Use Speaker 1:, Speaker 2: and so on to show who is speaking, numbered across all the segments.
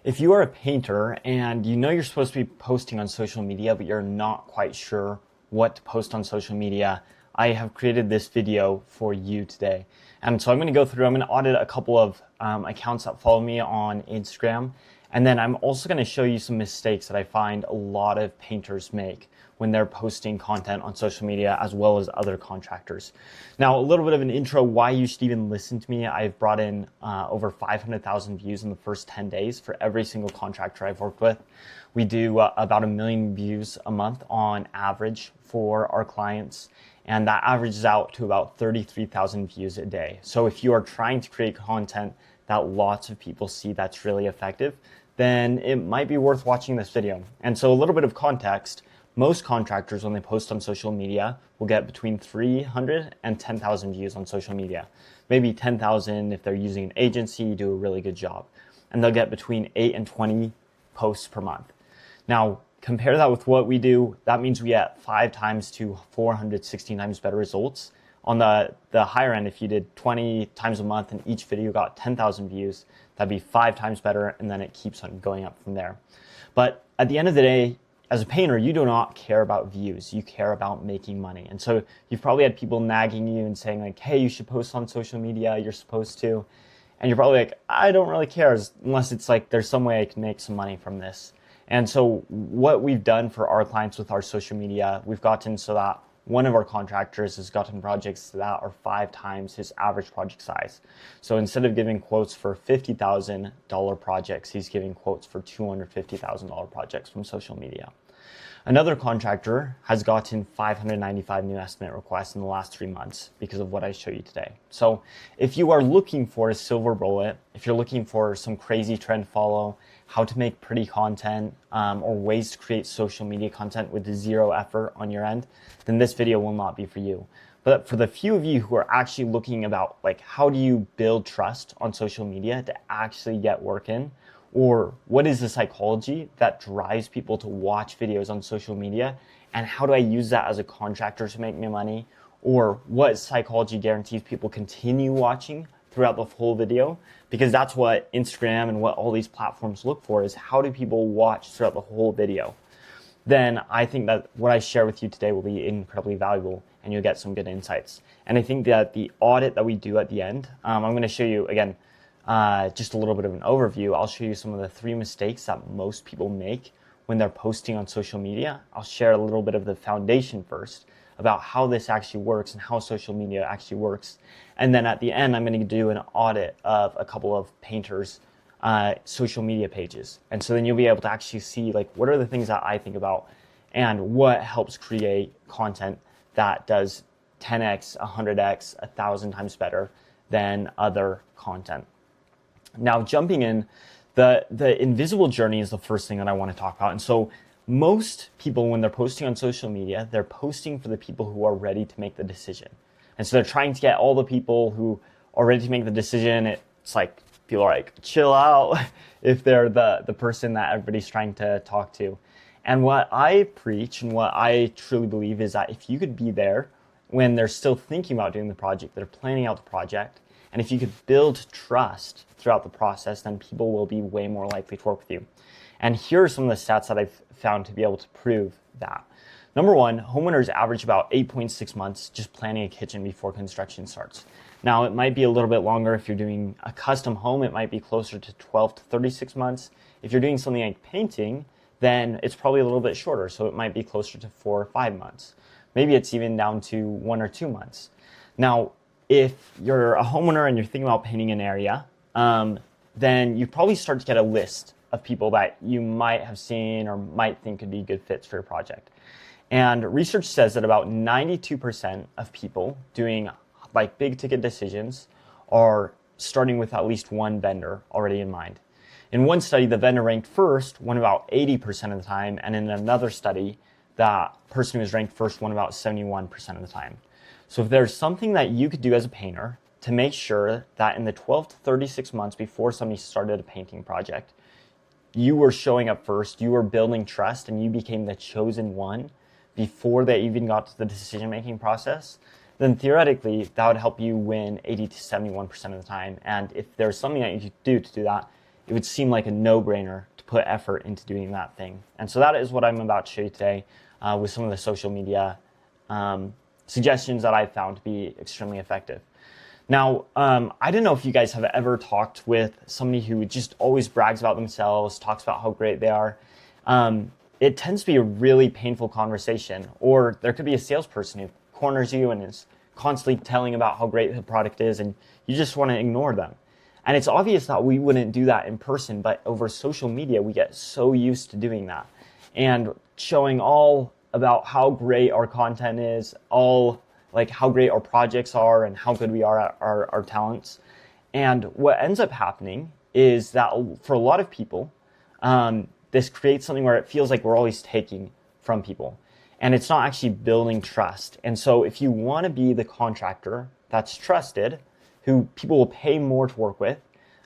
Speaker 1: If you are a painter and you know you're supposed to be posting on social media, but you're not quite sure what to post on social media, I have created this video for you today. And so I'm going to audit a couple of accounts that follow me on Instagram. And then I'm also going to show you some mistakes that I find a lot of painters make when they're posting content on social media, as well as other contractors. Now, a little bit of an intro why you should even listen to me. I've brought in over 500,000 views in the first 10 days for every single contractor I've worked with. We do about 1 million views a month on average for our clients, and that averages out to about 33,000 views a day. So if you are trying to create content that lots of people see that's really effective, then it might be worth watching this video. And so a little bit of context. Most contractors, when they post on social media, will get between 300 and 10,000 views on social media. Maybe 10,000 if they're using an agency, do a really good job. And they'll get between 8 and 20 posts per month. Now, compare that with what we do. That means we get 5 times to 460 times better results. On the higher end, if you did 20 times a month and each video got 10,000 views, that'd be 5 times better, and then it keeps on going up from there. But at the end of the day, as a painter, you do not care about views. You care about making money. And so you've probably had people nagging you and saying like, hey, you should post on social media. You're supposed to. And you're probably like, I don't really care unless it's like there's some way I can make some money from this. And so what we've done for our clients with our social media, we've gotten so that one of our contractors has gotten projects that are 5 times his average project size. So instead of giving quotes for $50,000 projects, he's giving quotes for $250,000 projects from social media. Another contractor has gotten 595 new estimate requests in the last 3 months because of what I show you today. So if you are looking for a silver bullet, if you're looking for some crazy trend follow, how to make pretty content, or ways to create social media content with zero effort on your end, then this video will not be for you. But for the few of you who are actually looking about like how do you build trust on social media to actually get work in, or what is the psychology that drives people to watch videos on social media, and how do I use that as a contractor to make me money, or what psychology guarantees people continue watching throughout the whole video, because that's what Instagram and what all these platforms look for, is how do people watch throughout the whole video. Then I think that what I share with you today will be incredibly valuable and you'll get some good insights. And I think that the audit that we do at the end, I'm going to show you again, just a little bit of an overview. I'll show you some of the 3 mistakes that most people make when they're posting on social media. I'll share a little bit of the foundation first about how this actually works and how social media actually works. And then at the end, I'm going to do an audit of a couple of painters' social media pages. And so then you'll be able to actually see like what are the things that I think about and what helps create content that does 10x, 100x, 1,000 times better than other content. Now, jumping in, the invisible journey is the first thing that I want to talk about. And so most people, when they're posting on social media, they're posting for the people who are ready to make the decision. And so they're trying to get all the people who are ready to make the decision. It's like people are like, chill out if they're the person that everybody's trying to talk to. And what I preach and what I truly believe is that if you could be there when they're still thinking about doing the project, they're planning out the project, and if you could build trust throughout the process, then people will be way more likely to work with you. And here are some of the stats that I've found to be able to prove that. Number 1, homeowners average about 8.6 months just planning a kitchen before construction starts. Now, it might be a little bit longer if you're doing a custom home. It might be closer to 12 to 36 months. If you're doing something like painting, then it's probably a little bit shorter. So it might be closer to 4 or 5 months. Maybe it's even down to 1 or 2 months. Now, if you're a homeowner and you're thinking about painting an area, then you probably start to get a list of people that you might have seen or might think could be good fits for your project. And research says that about 92% of people doing like big ticket decisions are starting with at least one vendor already in mind. In one study, the vendor ranked first won about 80% of the time, and in another study, that person who was ranked first won about 71% of the time. So if there's something that you could do as a painter to make sure that in the 12 to 36 months before somebody started a painting project, you were showing up first, you were building trust, and you became the chosen one before they even got to the decision-making process, then theoretically, that would help you win 80 to 71% of the time. And if there's something that you could do to do that, it would seem like a no-brainer to put effort into doing that thing. And so that is what I'm about to show you today with some of the social media suggestions that I've found to be extremely effective. Now, I don't know if you guys have ever talked with somebody who just always brags about themselves, talks about how great they are. It tends to be a really painful conversation. Or there could be a salesperson who corners you and is constantly telling about how great the product is, and you just want to ignore them. And it's obvious that we wouldn't do that in person, but over social media, we get so used to doing that and showing all about how great our content is, all like how great our projects are and how good we are at our talents. And what ends up happening is that for a lot of people, this creates something where it feels like we're always taking from people. And it's not actually building trust. And so if you want to be the contractor that's trusted, who people will pay more to work with,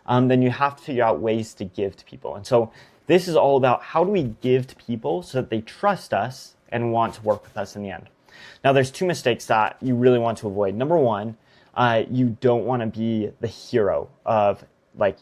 Speaker 1: then you have to figure out ways to give to people. And so this is all about how do we give to people so that they trust us and want to work with us in the end. Now, there's two mistakes that you really want to avoid. Number one, you don't want to be the hero of like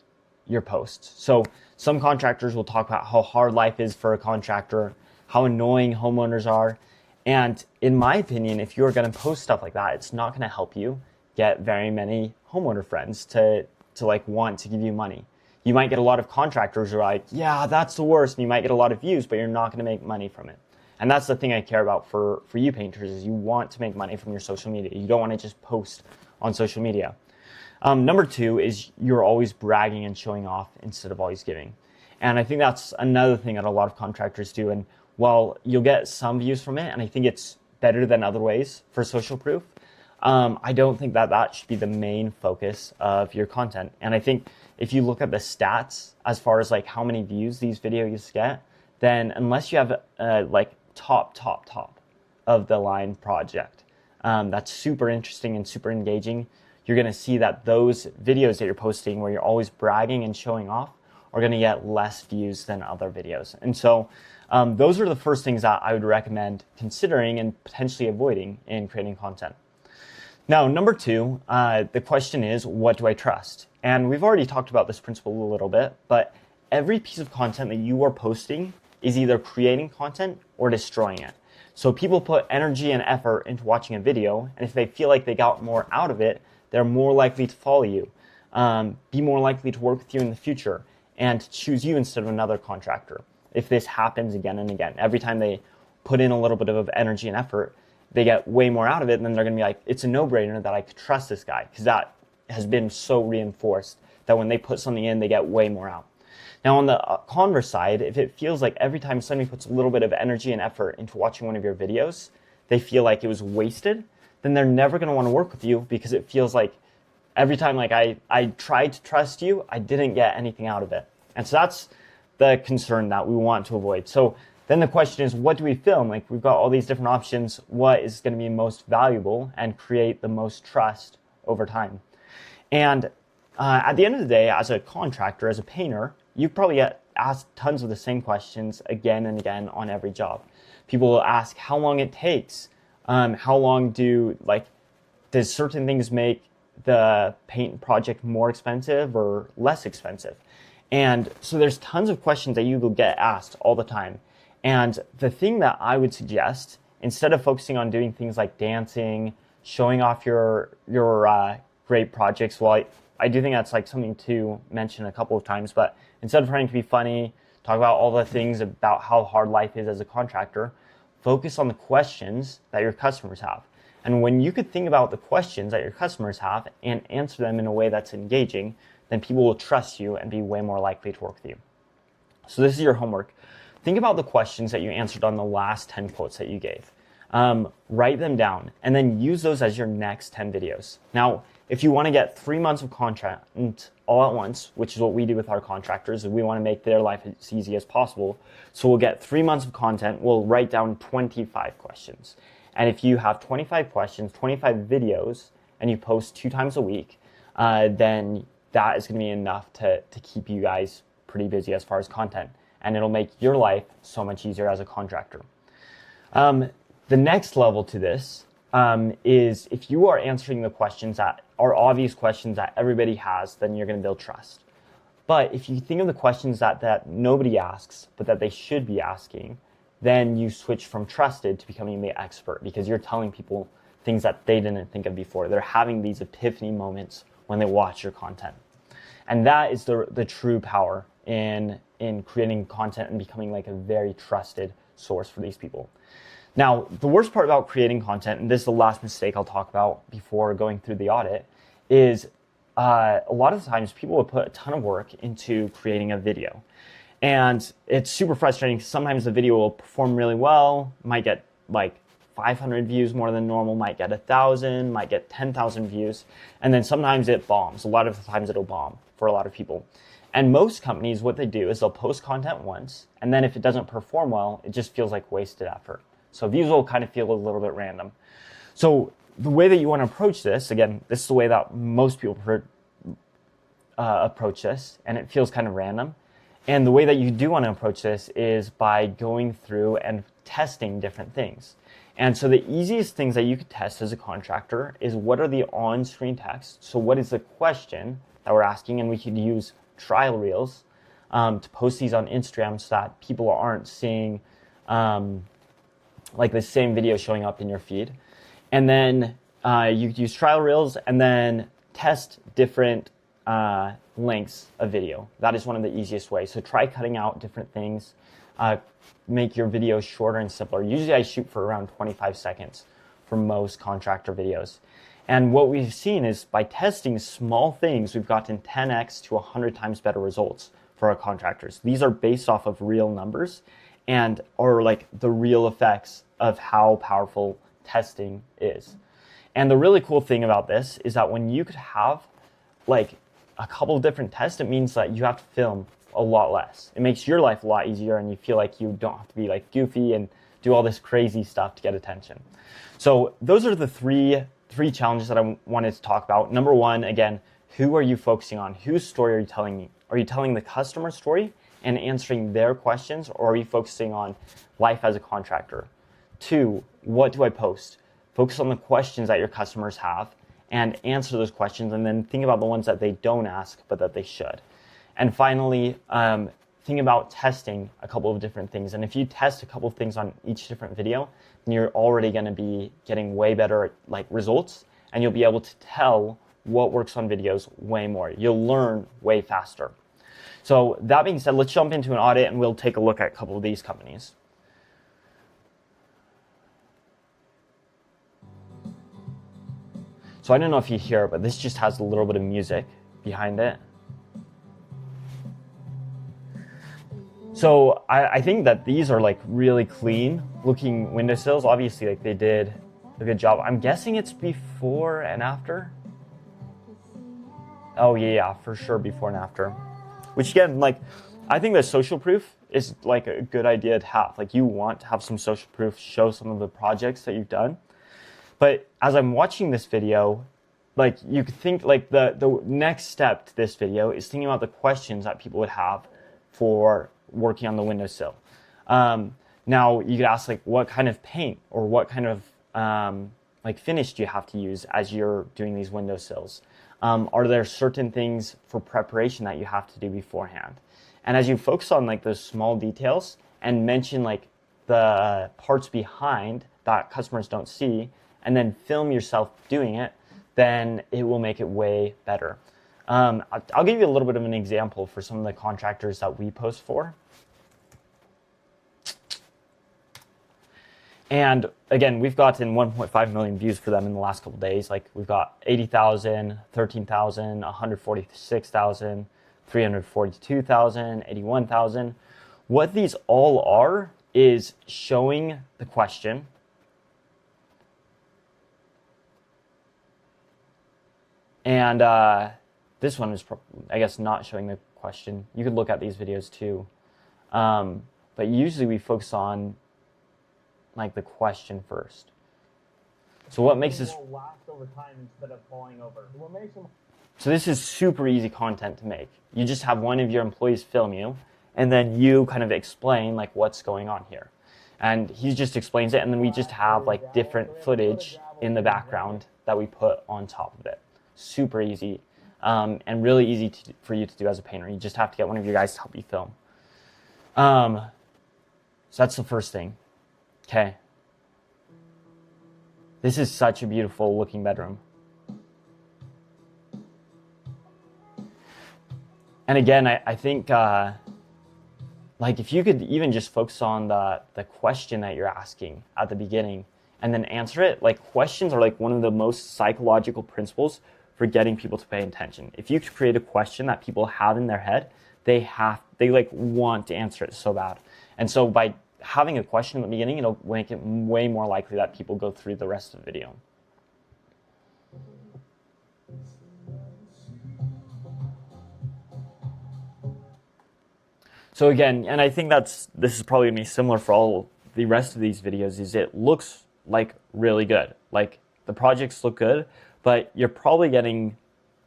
Speaker 1: your posts. So some contractors will talk about how hard life is for a contractor, how annoying homeowners are. And in my opinion, if you're going to post stuff like that, it's not going to help you get very many homeowner friends to like want to give you money. You might get a lot of contractors who are like, yeah, that's the worst. And you might get a lot of views, but you're not going to make money from it. And that's the thing I care about for you painters is you want to make money from your social media. You don't want to just post on social media. Number two is you're always bragging and showing off instead of always giving. And I think that's another thing that a lot of contractors do. And while you'll get some views from it, and I think it's better than other ways for social proof, I don't think that should be the main focus of your content. And I think if you look at the stats as far as like how many views these videos get, then unless you have like top of the line project that's super interesting and super engaging, you're going to see that those videos that you're posting where you're always bragging and showing off are going to get less views than other videos. And so those are the first things that I would recommend considering and potentially avoiding in creating content. Now, number two, the question is, what do I trust? And we've already talked about this principle a little bit, but every piece of content that you are posting is either creating content or destroying it. So people put energy and effort into watching a video, and if they feel like they got more out of it, they're more likely to follow you, be more likely to work with you in the future, and choose you instead of another contractor. If this happens again and again, every time they put in a little bit of energy and effort, they get way more out of it, and then they're going to be like, it's a no-brainer that I could trust this guy, because that has been so reinforced that when they put something in, they get way more out. Now, on the converse side, if it feels like every time somebody puts a little bit of energy and effort into watching one of your videos, they feel like it was wasted, then they're never going to want to work with you because it feels like every time like I tried to trust you, I didn't get anything out of it. And so that's the concern that we want to avoid. So then the question is, what do we film? Like we've got all these different options. What is going to be most valuable and create the most trust over time? And at the end of the day, as a contractor, as a painter, you probably get asked tons of the same questions again and again on every job. People will ask how long it takes. How long does certain things make the paint project more expensive or less expensive? And so there's tons of questions that you will get asked all the time. And the thing that I would suggest, instead of focusing on doing things like dancing, showing off your great projects, well, I do think that's like something to mention a couple of times, but instead of trying to be funny, talk about all the things about how hard life is as a contractor, focus on the questions that your customers have. And when you could think about the questions that your customers have and answer them in a way that's engaging, then people will trust you and be way more likely to work with you. So this is your homework. Think about the questions that you answered on the last 10 quotes that you gave. Write them down and then use those as your next 10 videos. Now, if you want to get 3 months of content all at once, which is what we do with our contractors, we want to make their life as easy as possible. So we'll get 3 months of content. We'll write down 25 questions. And if you have 25 questions, 25 videos, and you post 2 times a week, then that is going to be enough to keep you guys pretty busy as far as content. And it'll make your life so much easier as a contractor. The next level to this is if you are answering the questions that are obvious questions that everybody has, then you're going to build trust. But if you think of the questions that nobody asks, but that they should be asking, then you switch from trusted to becoming the expert, because you're telling people things that they didn't think of before. They're having these epiphany moments when they watch your content. And that is the true power in creating content and becoming like a very trusted source for these people. Now, the worst part about creating content, and this is the last mistake I'll talk about before going through the audit, is a lot of the times people will put a ton of work into creating a video. And it's super frustrating because sometimes the video will perform really well, might get like 500 views more than normal, might get 1,000, might get 10,000 views. And then sometimes it bombs. A lot of the times it'll bomb for a lot of people. And most companies, what they do is they'll post content once, and then if it doesn't perform well, it just feels like wasted effort. So views will kind of feel a little bit random. So the way that you want to approach this, again, this is the way that most people approach this, and it feels kind of random. And the way that you do want to approach this is by going through and testing different things. And so the easiest things that you could test as a contractor is what are the on-screen text. So what is the question that we're asking? And we could use trial reels to post these on Instagram so that people aren't seeing like the same video showing up in your feed. And then you could use trial reels and then test different lengths of video. That is one of the easiest ways. So try cutting out different things, make your videos shorter and simpler. Usually I shoot for around 25 seconds for most contractor videos. And what we've seen is by testing small things, we've gotten 10x to 100 times better results for our contractors. These are based off of real numbers and are like the real effects of how powerful testing is. And the really cool thing about this is that when you could have like a couple of different tests, it means that you have to film a lot less. It makes your life a lot easier and you feel like you don't have to be like goofy and do all this crazy stuff to get attention. So those are the three challenges that I wanted to talk about. Number one, again, who are you focusing on? Whose story are you telling me? Are you telling the customer story and answering their questions, or are you focusing on life as a contractor? Two, what do I post? Focus on the questions that your customers have and answer those questions, and then think about the ones that they don't ask but that they should. And finally, think about testing a couple of different things. And if you test a couple of things on each different video, then you're already going to be getting way better like results, and you'll be able to tell what works on videos way more. You'll learn way faster. So that being said, let's jump into an audit and we'll take a look at a couple of these companies. So I don't know if you hear it, but this just has a little bit of music behind it. So I think that these are like really clean looking windowsills. Obviously, like they did a good job. I'm guessing it's before and after. Oh yeah, for sure before and after. Which again, like I think that social proof is like a good idea to have. Like you want to have some social proof, show some of the projects that you've done. But as I'm watching this video, like you could think like the next step to this video is thinking about the questions that people would have for working on the windowsill. Now you could ask like what kind of paint or what kind of like finish do you have to use as you're doing these windowsills? Are there certain things for preparation that you have to do beforehand? And as you focus on like those small details and mention like the parts behind that customers don't see, and then film yourself doing it, then it will make it way better. I'll give you a little bit of an example for some of the contractors that we post for. And again, we've gotten 1.5 million views for them in the last couple of days. Like we've got 80,000, 13,000, 146,000, 342,000, 81,000. What these all are is showing the question, and this one is, I guess, not showing the question. You could look at these videos too. But usually we focus on like the question first. So what makes this
Speaker 2: last over time instead of falling over? What makes them...
Speaker 1: So this is super easy content to make. You just have one of your employees film you, and then you kind of explain like what's going on here. And he just explains it, and then we just have like different footage in the background that we put on top of it. Super easy. and really easy for you to do as a painter. You just have to get one of your guys to help you film. So that's the first thing. Okay. This is such a beautiful looking bedroom. And again, I think like if you could even just focus on the question that you're asking at the beginning and then answer it. Like questions are like one of the most psychological principles for getting people to pay attention. If you create a question that people have in their head, they like want to answer it so bad. And so by having a question at the beginning, it'll make it way more likely that people go through the rest of the video. So again, and I think this is probably gonna be similar for all the rest of these videos, is it looks like really good. Like the projects look good, but you're probably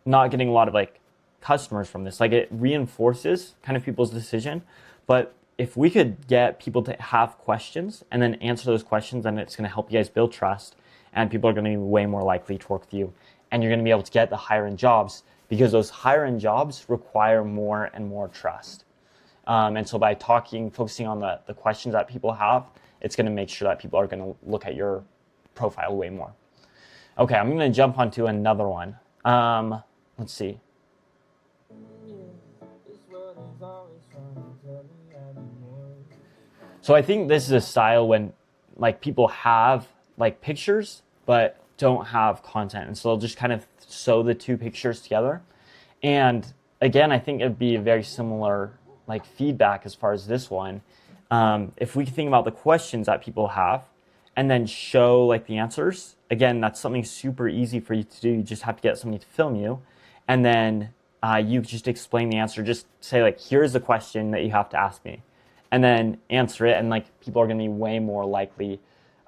Speaker 1: not getting a lot of like customers from this. Like it reinforces kind of people's decision. But if we could get people to have questions and then answer those questions, then it's gonna help you guys build trust, and people are gonna be way more likely to work with you. And you're gonna be able to get the higher end jobs because those higher end jobs require more and more trust. And so by focusing on the questions that people have, it's going to make sure that people are going to look at your profile way more. Okay, I'm going to jump onto another one. Let's see. So I think this is a style when like people have like pictures but don't have content, and so they'll just kind of sew the two pictures together. And again, I think it'd be a very similar like feedback as far as this one. If we think about the questions that people have and then show like the answers, again, that's something super easy for you to do. You just have to get somebody to film you, and then you just explain the answer. Just say like, here's the question that you have to ask me, and then answer it. And like people are going to be way more likely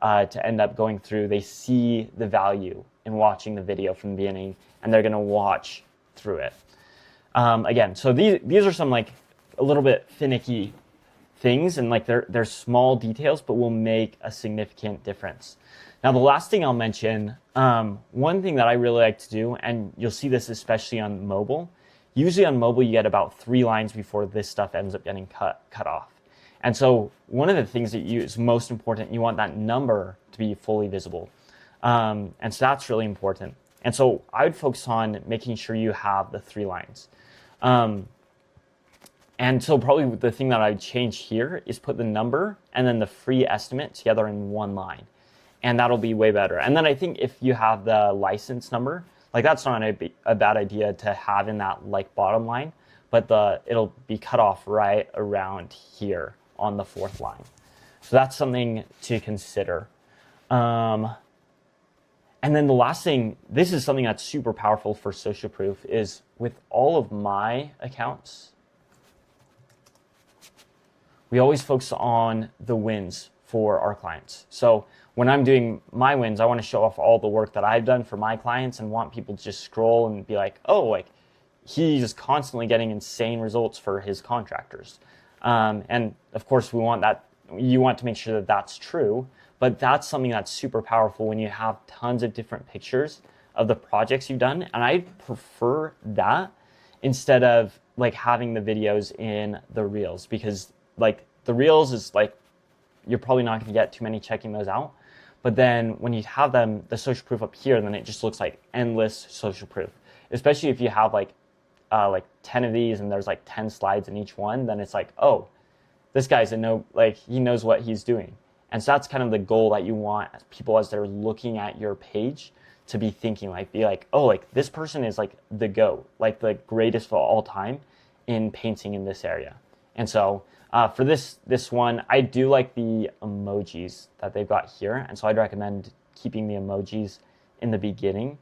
Speaker 1: to end up going through. They see the value in watching the video from the beginning, and they're going to watch through it. Again, so these are some like a little bit finicky things, and like they're small details, but will make a significant difference. Now, the last thing I'll mention, one thing that I really like to do, and you'll see this especially on mobile. Usually on mobile, you get about 3 lines before this stuff ends up getting cut off. And so one of the things that is most important, you want that number to be fully visible. And so that's really important. And so I would focus on making sure you have the 3 lines. And so probably the thing that I'd change here is put the number and then the free estimate together in one line. And that'll be way better. And then I think if you have the license number, like that's not a bad idea to have in that like bottom line, but it'll be cut off right around here on the 4th line. So that's something to consider. And then the last thing, this is something that's super powerful for social proof, is with all of my accounts, we always focus on the wins for our clients. So when I'm doing my wins, I want to show off all the work that I've done for my clients and want people to just scroll and be like, oh, like he's constantly getting insane results for his contractors. And of course, you want to make sure that that's true, but that's something that's super powerful when you have tons of different pictures of the projects you've done. And I prefer that instead of like having the videos in the reels, because like the reels is like, you're probably not going to get too many checking those out. But then when you have them, the social proof up here, then it just looks like endless social proof, especially if you have like 10 of these and there's like 10 slides in each one, then it's like, oh, this guy's he knows what he's doing. And so that's kind of the goal that you want people as they're looking at your page to be thinking, be like, oh, like this person is like the GOAT, like the greatest of all time in painting in this area. And so for this one, I do like the emojis that they've got here. And so I'd recommend keeping the emojis in the beginning.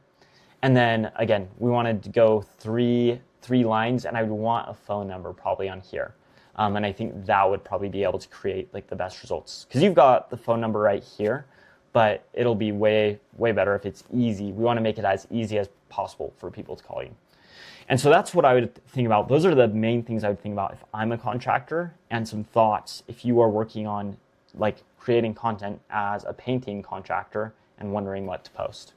Speaker 1: And then again, we wanted to go three lines, and I would want a phone number probably on here. And I think that would probably be able to create like the best results, because you've got the phone number right here, but it'll be way better if it's easy. We want to make it as easy as possible for people to call you. And so that's what I would think about. Those are the main things I would think about if I'm a contractor, and some thoughts if you are working on like creating content as a painting contractor and wondering what to post.